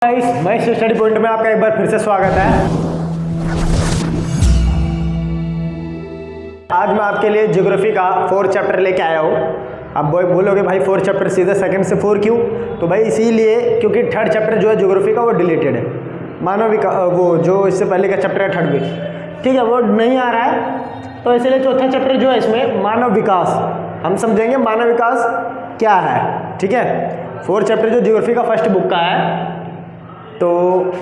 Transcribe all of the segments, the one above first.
Guys, मैं इस study point में आपका एक बार फिर से स्वागत है। आज मैं आपके लिए ज्योग्राफी का 4 चैप्टर लेके आया हूँ। अब बोलोगे भाई 4 चैप्टर सीधे सेकंड से 4 क्यों? तो भाई इसीलिए क्योंकि थर्ड चैप्टर जो है ज्योग्राफी का वो डिलीटेड है। मानव वो जो इससे पहले का चैप्टर है थर्ड में, ठीक है, वो नहीं आ रहा है। तो इसलिए चौथा चैप्टर जो है इसमें मानव विकास, हम समझेंगे मानव विकास क्या है। ठीक है, 4 चैप्टर जो ज्योग्राफी का फर्स्ट बुक का है। तो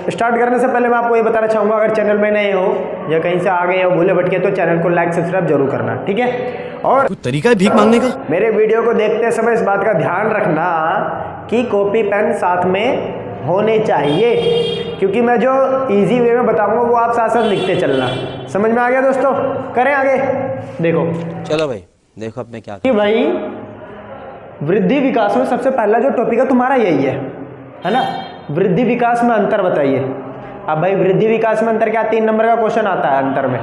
स्टार्ट करने से पहले मैं आपको ये बताना चाहूँगा, अगर चैनल में नए हो या कहीं से आ गए हो भूले भटके तो चैनल को लाइक सब्सक्राइब जरूर करना, ठीक है। और कुछ तरीका है भीख मांगने का? मेरे वीडियो को देखते समय इस बात का ध्यान रखना कि कॉपी पेन साथ में होने चाहिए, क्योंकि मैं जो इजी वे में बताऊँगा वो आप साथ साथ लिखते चलना। समझ में आ गया दोस्तों? करें आगे। देखो चलो भाई, देखो अब मैं क्या कि भाई वृद्धि विकास में सबसे पहला जो टॉपिक है तुम्हारा यही है ना, वृद्धि विकास में अंतर बताइए। अब भाई वृद्धि विकास में अंतर क्या, 3 नंबर का क्वेश्चन आता है अंतर में,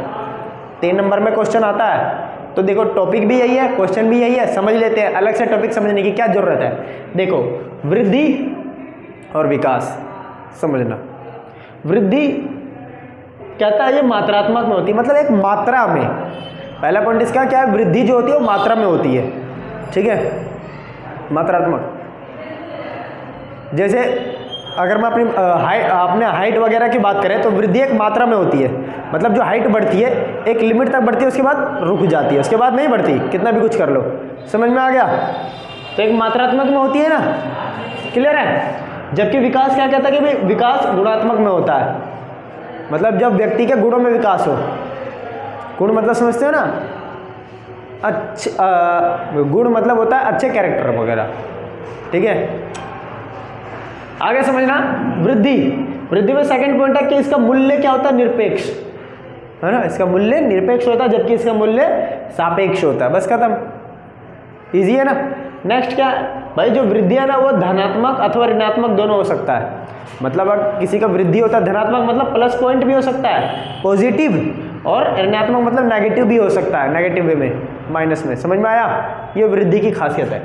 3 नंबर में क्वेश्चन आता है। तो देखो टॉपिक भी यही है, क्वेश्चन भी यही है, समझ लेते हैं। अलग से टॉपिक समझने की क्या जरूरत है। देखो वृद्धि और विकास समझना। वृद्धि कहता है ये मात्रात्मक में होती है, मतलब एक मात्रा में। पहला पॉइंट इसका क्या है, वृद्धि जो होती है वो मात्रा में होती है, ठीक है, मात्रात्मक। जैसे अगर मैं अपने हाइट वगैरह की बात करें तो वृद्धि एक मात्रा में होती है, मतलब जो हाइट बढ़ती है एक लिमिट तक बढ़ती है, उसके बाद रुक जाती है, उसके बाद नहीं बढ़ती, कितना भी कुछ कर लो। समझ में आ गया? तो एक मात्रात्मक में होती है ना, क्लियर है। जबकि विकास क्या कहता है कि भाई विकास गुणात्मक में होता है, मतलब जब व्यक्ति के गुणों में विकास हो। गुण मतलब समझते हो ना, अच्छे गुण मतलब होता है अच्छे कैरेक्टर वगैरह, ठीक है। आगे समझना। वृद्धि में सेकंड पॉइंट है कि इसका मूल्य क्या होता है, निरपेक्ष, है ना। इसका मूल्य निरपेक्ष होता है, जबकि इसका मूल्य सापेक्ष होता है। बस खत्म, इजी है ना। नेक्स्ट क्या है भाई, जो वृद्धि है ना वो धनात्मक अथवा ऋणात्मक दोनों हो सकता है। मतलब अगर किसी का वृद्धि होता है धनात्मक मतलब प्लस पॉइंट भी हो सकता है, पॉजिटिव, और ऋणात्मक मतलब नेगेटिव भी हो सकता है, नेगेटिव वे में, माइनस में। समझ में आया? ये वृद्धि की खासियत है।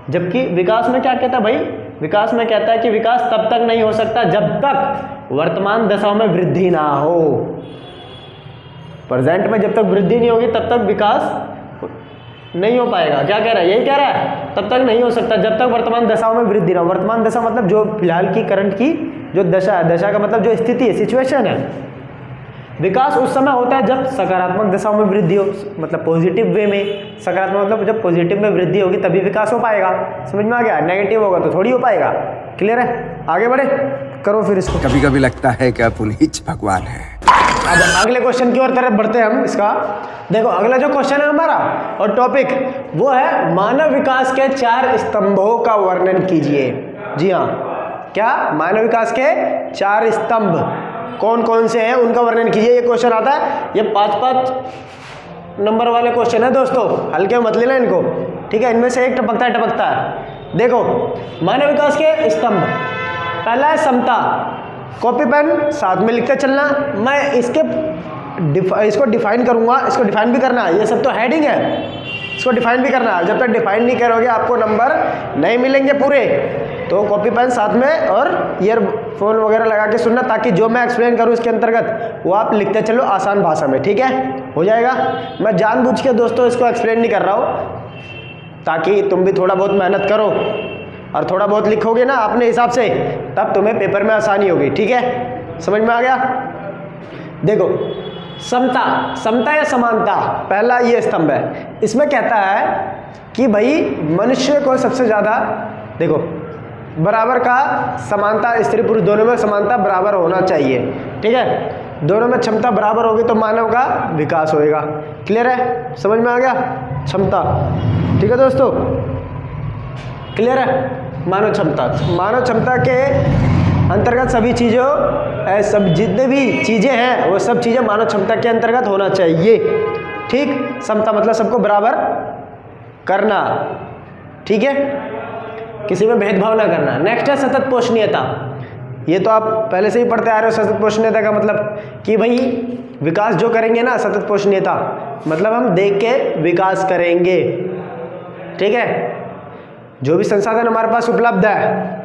जबकि विकास में क्या कहता है भाई, विकास में कहता है कि विकास तब तक नहीं हो सकता जब तक वर्तमान दशाओं में वृद्धि ना हो। प्रेजेंट में जब तक वृद्धि नहीं होगी तब तक विकास नहीं हो पाएगा। क्या कह रहा है? यही कह रहा है, तब तक नहीं हो सकता जब तक वर्तमान दशाओं में वृद्धि ना हो। वर्तमान दशा मतलब जो फिलहाल की करंट की जो दशा है, दशा का मतलब जो स्थिति है, सिचुएशन है। विकास उस समय होता है जब सकारात्मक दशाओं में वृद्धि हो, मतलब पॉजिटिव वे में। सकारात्मक मतलब जब पॉजिटिव में वृद्धि होगी तभी विकास हो पाएगा। समझ में आ गया? नेगेटिव होगा तो थोड़ी हो पाएगा। क्लियर है? आगे बढ़े, करो फिर इसको। कभी कभी लगता है कि आप उन्हीं भगवान है। अब अगले क्वेश्चन की ओर तरफ बढ़ते हैं हम इसका। देखो अगला जो क्वेश्चन है हमारा और टॉपिक वो है मानव विकास के 4 स्तंभों का वर्णन कीजिए। जी हाँ, क्या? मानव विकास के 4 स्तंभ कौन कौन से हैं उनका वर्णन कीजिए। ये क्वेश्चन आता है, ये 5-5 नंबर वाले क्वेश्चन है दोस्तों, हल्के मत लेना इनको, ठीक है। इनमें से एक टपकता है। देखो मानव विकास के स्तंभ, पहला है समता। कॉपी पेन साथ में लिखते चलना। मैं इसको डिफाइन करूंगा, इसको डिफाइन भी करना है। ये सब तो हेडिंग है, इसको डिफाइन भी करना है। जब तक डिफाइन नहीं करोगे आपको नंबर नहीं मिलेंगे पूरे। तो कॉपी पेन साथ में और ईयरफोन वगैरह लगा के सुनना, ताकि जो मैं एक्सप्लेन करूँ इसके अंतर्गत वो आप लिखते चलो आसान भाषा में, ठीक है, हो जाएगा। मैं जानबूझ के दोस्तों इसको एक्सप्लेन नहीं कर रहा हूँ, ताकि तुम भी थोड़ा बहुत मेहनत करो और थोड़ा बहुत लिखोगे ना अपने हिसाब से, तब तुम्हें पेपर में आसानी होगी, ठीक है। समझ में आ गया? देखो समता या समानता, पहला ये स्तंभ है। इसमें कहता है कि भाई मनुष्य को सबसे ज़्यादा, देखो बराबर का समानता, स्त्री पुरुष दोनों में समानता बराबर होना चाहिए, ठीक है। दोनों में क्षमता बराबर होगी तो मानव का विकास होएगा। क्लियर है? समझ में आ गया? क्षमता, ठीक है दोस्तों, क्लियर है? मानव क्षमता के अंतर्गत सभी चीज़ों, सब जितने भी चीज़ें हैं वो सब चीज़ें मानव क्षमता के अंतर्गत होना चाहिए, ठीक। समता मतलब सबको बराबर करना, ठीक है, किसी में भेदभाव ना करना। नेक्स्ट है सतत पोषणीयता। ये तो आप पहले से ही पढ़ते आ रहे हो। सतत पोषणीयता का मतलब कि भाई विकास जो करेंगे ना, सतत पोषणीयता मतलब हम देख के विकास करेंगे, ठीक है। जो भी संसाधन हमारे पास उपलब्ध है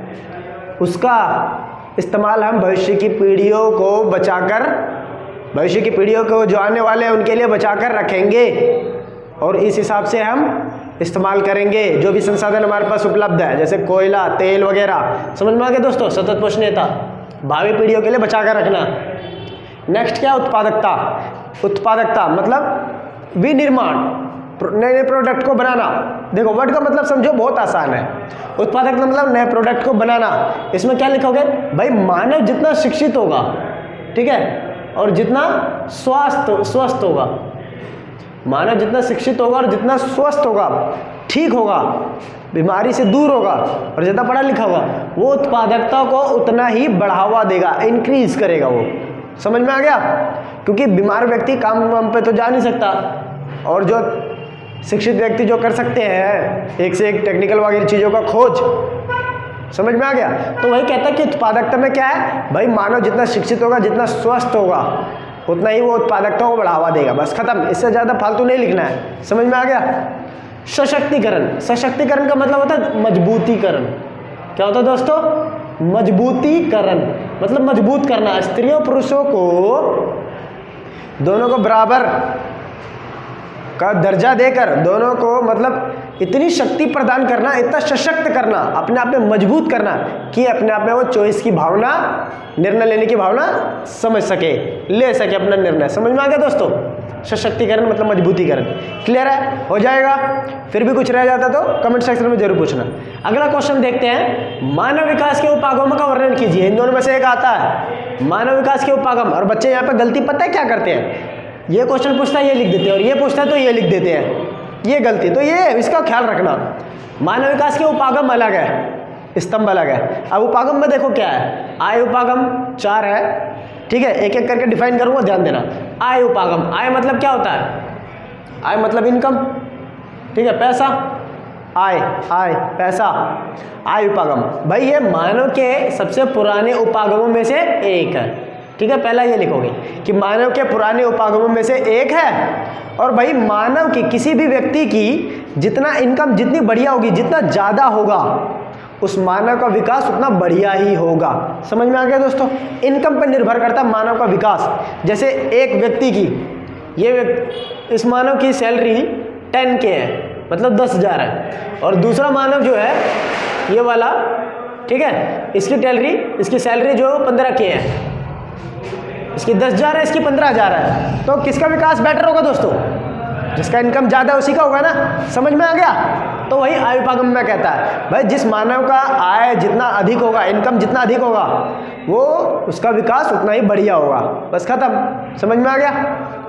उसका इस्तेमाल हम भविष्य की पीढ़ियों को बचाकर, भविष्य की पीढ़ियों को जो आने वाले हैं उनके लिए बचाकर रखेंगे और इस हिसाब से हम इस्तेमाल करेंगे जो भी संसाधन हमारे पास उपलब्ध है, जैसे कोयला, तेल वगैरह। समझ में आ गया दोस्तों? सतत पोषणीय था, भावी पीढ़ियों के लिए बचा कर रखना। नेक्स्ट क्या? उत्पादकता। उत्पादकता मतलब विनिर्माण, नए नए प्रोडक्ट को बनाना। देखो वर्ड का मतलब समझो, बहुत आसान है। उत्पादकता मतलब नए प्रोडक्ट को बनाना। इसमें क्या लिखोगे भाई? मानव जितना शिक्षित होगा, ठीक है, और जितना स्वस्थ होगा, मानव जितना शिक्षित होगा और जितना स्वस्थ होगा, ठीक होगा, बीमारी से दूर होगा और ज़्यादा पढ़ा लिखा होगा, वो उत्पादकता को उतना ही बढ़ावा देगा, इंक्रीज करेगा वो। समझ में आ गया? क्योंकि बीमार व्यक्ति काम वाम पे तो जा नहीं सकता और जो शिक्षित व्यक्ति जो कर सकते हैं एक से एक टेक्निकल वगैरह चीज़ों का खोज। समझ में आ गया? तो वही कहता है कि उत्पादकता में क्या है भाई? मानव जितना शिक्षित होगा, जितना स्वस्थ होगा, उतना ही वो उत्पादकता को बढ़ावा देगा। बस खत्म, इससे ज़्यादा फालतू नहीं लिखना है। समझ में आ गया? सशक्तिकरण। सशक्तिकरण का मतलब होता है मजबूतीकरण। क्या होता है दोस्तों? मजबूतीकरण मतलब मजबूत करना। स्त्रियों पुरुषों को दोनों को बराबर का दर्जा देकर दोनों को मतलब इतनी शक्ति प्रदान करना, इतना सशक्त करना, अपने आप में मजबूत करना कि अपने आप में वो चॉइस की भावना, निर्णय लेने की भावना समझ सके, ले सके अपना निर्णय। समझ में आ गया दोस्तों? सशक्तिकरण मतलब मजबूतीकरण। क्लियर है? हो जाएगा? फिर भी कुछ रह जाता तो कमेंट सेक्शन में जरूर पूछना। अगला क्वेश्चन देखते हैं, मानव विकास के उपागमों का वर्णन कीजिए। इन दोनों में से एक आता है मानव विकास के उपागम, और बच्चे यहाँ पे गलती पता है क्या करते हैं? ये क्वेश्चन पूछता है ये लिख देते हैं, और ये पूछता है तो ये लिख देते हैं, ये गलती। तो ये इसका ख्याल रखना। मानव विकास के उपागम अलग है, स्तंभ अलग है। अब उपागम में देखो क्या है? आय उपागम 4 है, ठीक है, एक एक करके डिफाइन करूंगा, ध्यान देना। आय उपागम, आय मतलब क्या होता है? आय मतलब इनकम, ठीक है, पैसा। आय आय पैसा, आय उपागम। भाई ये मानव के सबसे पुराने उपागमों में से एक है, ठीक है। पहला ये लिखोगे कि मानव के पुराने उपागमों में से एक है, और भाई मानव की किसी भी व्यक्ति की जितना इनकम जितनी बढ़िया होगी, जितना ज़्यादा होगा, उस मानव का विकास उतना बढ़िया ही होगा। समझ में आ गया दोस्तों? इनकम पर निर्भर करता है मानव का विकास। जैसे एक व्यक्ति की, इस मानव की सैलरी 10K है, मतलब 10,000 है, और दूसरा मानव जो है ये वाला, ठीक है, इसकी सैलरी जो 15K है, इसकी 10,000 है, इसकी 15,000 है। तो किसका विकास बेटर होगा दोस्तों? जिसका इनकम ज़्यादा है उसी का होगा ना। समझ में आ गया? तो वही आय उपागम में कहता है भाई जिस मानव का आय जितना अधिक होगा, इनकम जितना अधिक होगा, वो उसका विकास उतना ही बढ़िया होगा। बस खत्म। समझ में आ गया?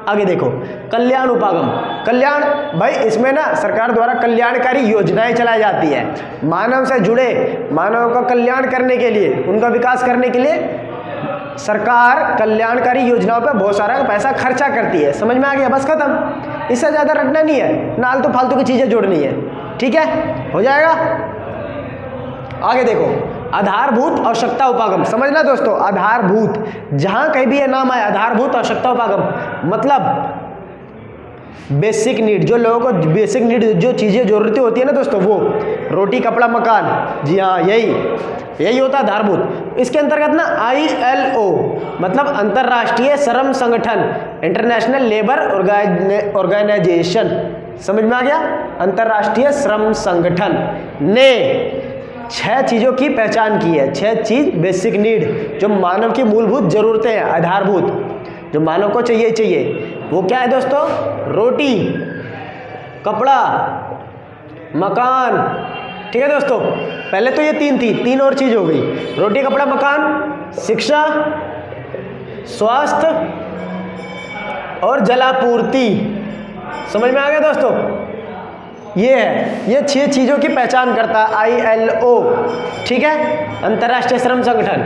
आगे देखो, कल्याण उपागम। कल्याण भाई इसमें ना सरकार द्वारा कल्याणकारी योजनाएं चलाई जाती है। मानव से जुड़े, मानव का कल्याण करने के लिए, उनका विकास करने के लिए सरकार कल्याणकारी योजनाओं पर बहुत सारा पैसा खर्चा करती है। समझ में आ गया? बस खत्म, इससे ज़्यादा रटना नहीं है, ना आलतू फालतू की चीज़ें जोड़नी है। ठीक है, हो जाएगा। आगे देखो, आधारभूत आवश्यकता उपागम। समझना दोस्तों, आधारभूत, जहां कहीं भी ये नाम आए, आधारभूत आवश्यकता उपागम मतलब बेसिक नीड, जो लोगों को बेसिक नीड, जो चीज़ें जरूरतें होती है ना दोस्तों, वो रोटी कपड़ा मकान, जी हाँ यही होता है आधारभूत। इसके अंतर्गत ना ILO मतलब अंतर्राष्ट्रीय श्रम संगठन, इंटरनेशनल लेबर ऑर्गेनाइजेशन, समझ में आ गया, अंतर्राष्ट्रीय श्रम संगठन ने 6 चीज़ों की पहचान की है। 6 चीज़ बेसिक नीड, जो मानव की मूलभूत ज़रूरतें हैं, आधारभूत, जो मानव को चाहिए। वो क्या है दोस्तों? रोटी, कपड़ा, मकान। ठीक है दोस्तों, पहले तो ये 3 थी, 3 और चीज़ हो गई, रोटी कपड़ा मकान, शिक्षा, स्वास्थ्य और जलापूर्ति। समझ में आ गया दोस्तों? ये है, ये 6 चीज़ों की पहचान करता है ILO, ठीक है, अंतर्राष्ट्रीय श्रम संगठन।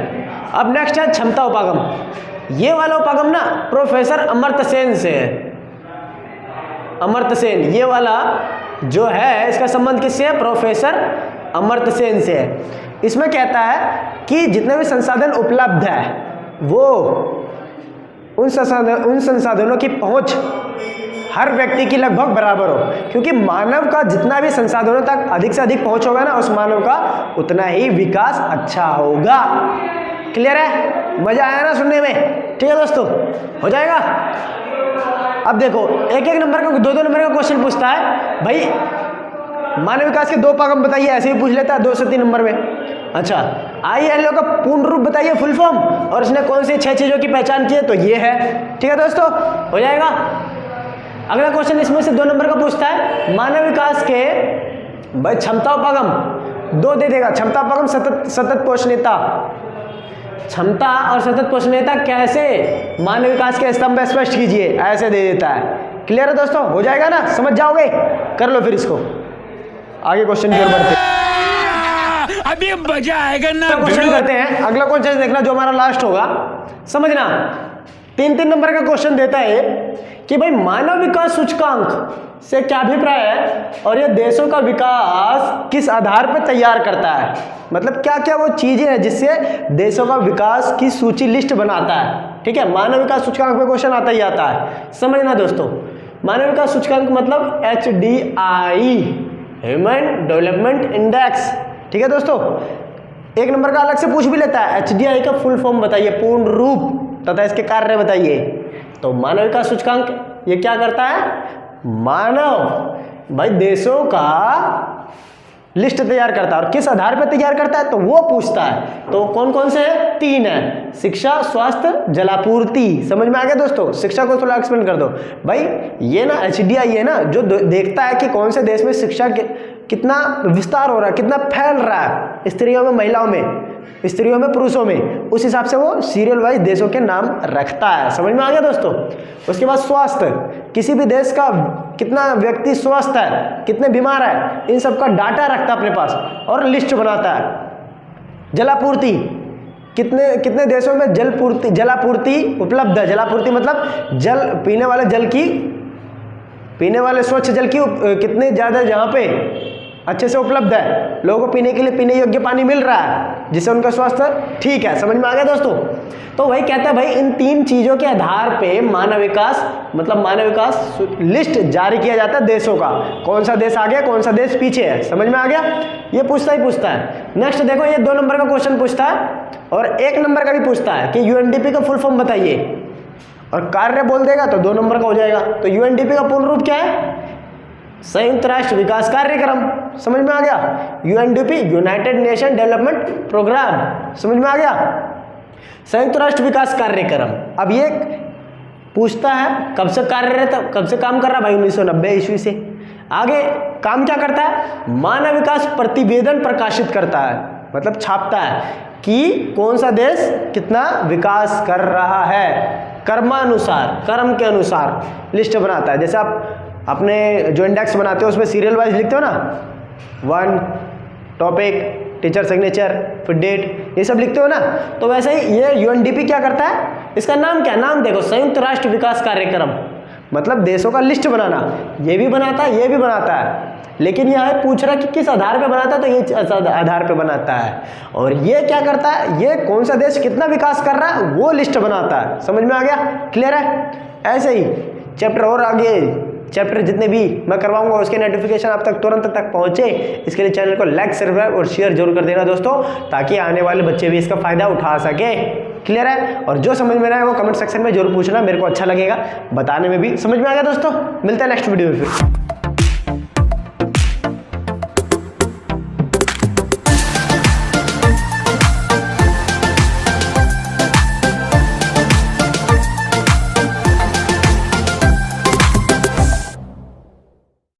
अब नेक्स्ट है क्षमता उपागम। ये वाला उपागम ना प्रोफेसर अमर्त्य सेन से है। अमर्त्य सेन, ये वाला जो है, इसका संबंध किससे है? प्रोफेसर अमर्त्य सेन से है। इसमें कहता है कि जितने भी संसाधन उपलब्ध है, वो उन संसाधनों की पहुंच हर व्यक्ति की लगभग बराबर हो, क्योंकि मानव का जितना भी संसाधनों तक अधिक से अधिक पहुंच होगा ना, उस मानव का उतना ही विकास अच्छा होगा। क्लियर है? मजा आया ना सुनने में? ठीक है दोस्तों, हो जाएगा। अब देखो एक एक नंबर का, दो दो नंबर का क्वेश्चन पूछता है भाई। मानव विकास के दो पागम बताइए, ऐसे ही पूछ लेता है 2 से 3 नंबर में। अच्छा, ILO का पूर्ण रूप बताइए, फुल फॉर्म, और इसने कौन सी 6 चीजों की पहचान की है, तो ये है। ठीक है दोस्तों, हो जाएगा। अगला क्वेश्चन इसमें से 2 नंबर का पूछता है, मानव विकास के भाई क्षमता उपागम 2 दे देगा। क्षमता उपागम सतत पोषणीयता, क्षमता और सतत पोषणीयता कैसे मानव विकास के स्तंभ स्पष्ट कीजिए, ऐसे दे देता है। क्लियर है दोस्तों, हो जाएगा ना, समझ जाओगे? कर लो फिर इसको, आगे क्वेश्चन की ओर बढ़ते हैं। अभी मजा आएगा ना। क्वेश्चन करते हैं, अगला क्वेश्चन देखना जो हमारा लास्ट होगा, समझना। 3 नंबर का क्वेश्चन देता है कि भाई मानव विकास सूचकांक से क्या अभिप्राय है और यह देशों का विकास किस आधार पर तैयार करता है। मतलब क्या क्या वो चीजें हैं जिससे देशों का विकास की सूची लिस्ट बनाता है। ठीक है, मानव विकास सूचकांक में क्वेश्चन आता ही आता है, समझना दोस्तों। मानव विकास सूचकांक मतलब HDI, ह्यूमन डेवलपमेंट इंडेक्स। ठीक है दोस्तों, 1 नंबर का अलग से पूछ भी लेता है, HDI का फुल फॉर्म बताइए, पूर्ण रूप तथा इसके कार्य बताइए। तो मानव विकास सूचकांक ये क्या करता है, मानव भाई देशों का लिस्ट तैयार करता है, और किस आधार पर तैयार करता है तो वो पूछता है। तो कौन कौन से हैं? 3 है, शिक्षा, स्वास्थ्य, जलापूर्ति। समझ में आ गया दोस्तों? शिक्षा को थोड़ा एक्सप्लेन कर दो भाई। ये ना HDI है ना, जो देखता है कि कौन से देश में शिक्षा कितना विस्तार हो रहा है, कितना फैल रहा है, स्त्रियों में, महिलाओं में, स्त्रियों में, पुरुषों में, उस हिसाब से वो सीरियल वाइज देशों के नाम रखता है। समझ में आ गया दोस्तों? उसके बाद स्वास्थ्य, किसी भी देश का कितना व्यक्ति स्वस्थ है, कितने बीमार है, इन सब का डाटा रखता है अपने पास और लिस्ट बनाता है। जलापूर्ति, कितने कितने देशों में जलापूर्ति उपलब्ध है। जलापूर्ति मतलब जल, पीने वाले स्वच्छ जल की कितने ज़्यादा जहाँ पे अच्छे से उपलब्ध है, लोगों को पीने के लिए पीने योग्य पानी मिल रहा है, जिससे उनका स्वास्थ्य ठीक है। समझ में आ गया दोस्तों? तो वही कहता है भाई इन 3 चीजों के आधार पे मानव विकास मतलब मानव विकास लिस्ट जारी किया जाता है देशों का, कौन सा देश आगे, कौन सा देश पीछे है। समझ में आ गया? ये पूछता ही पूछता है। नेक्स्ट देखो, ये 2 नंबर का क्वेश्चन पूछता है और 1 नंबर का भी पूछता है कि UNDP का फुल फॉर्म बताइए, और कार्य बोल देगा तो 2 नंबर का हो जाएगा। तो UNDP का पूर्ण रूप क्या है? संयुक्त राष्ट्र विकास कार्यक्रम। समझ में आ गया? UNDP, United Nation Development Programme. समझ में आ गया? संयुक्त राष्ट्र विकास कार्यक्रम। अब ये पूछता है कब से कार्यरत, कब से काम कर रहा है भाई? 1990 ईस्वी से। आगे काम क्या करता है? मानव विकास प्रतिवेदन प्रकाशित करता है, मतलब छापता है कि कौन सा देश कितना विकास कर रहा है, कर्मानुसार, कर्म के अनुसार लिस्ट बनाता है। जैसे आप अपने जो इंडेक्स बनाते हो उसमें सीरियल वाइज लिखते हो ना, 1 टॉपिक, टीचर सिग्नेचर, फिर डेट, ये सब लिखते हो ना, तो वैसे ही ये UNDP क्या करता है, इसका नाम क्या, नाम देखो, संयुक्त राष्ट्र विकास कार्यक्रम, मतलब देशों का लिस्ट बनाना। ये भी बनाता है, ये भी बनाता है, लेकिन यहाँ पूछ रहा है कि किस आधार पे बनाता है, तो ये आधार पे बनाता है। और ये क्या करता है, ये कौन सा देश कितना विकास कर रहा है वो लिस्ट बनाता है। समझ में आ गया? क्लियर है? ऐसे ही चैप्टर और आगे चैप्टर जितने भी मैं करवाऊंगा उसके नोटिफिकेशन आप तक तुरंत तक पहुंचे, इसके लिए चैनल को लाइक, सब्सक्राइब और शेयर जरूर कर देना दोस्तों, ताकि आने वाले बच्चे भी इसका फायदा उठा सके। क्लियर है? और जो समझ में आए वो कमेंट सेक्शन में जरूर पूछना, मेरे को अच्छा लगेगा बताने में भी। समझ में आ गया दोस्तों? मिलता है नेक्स्ट वीडियो में फिर।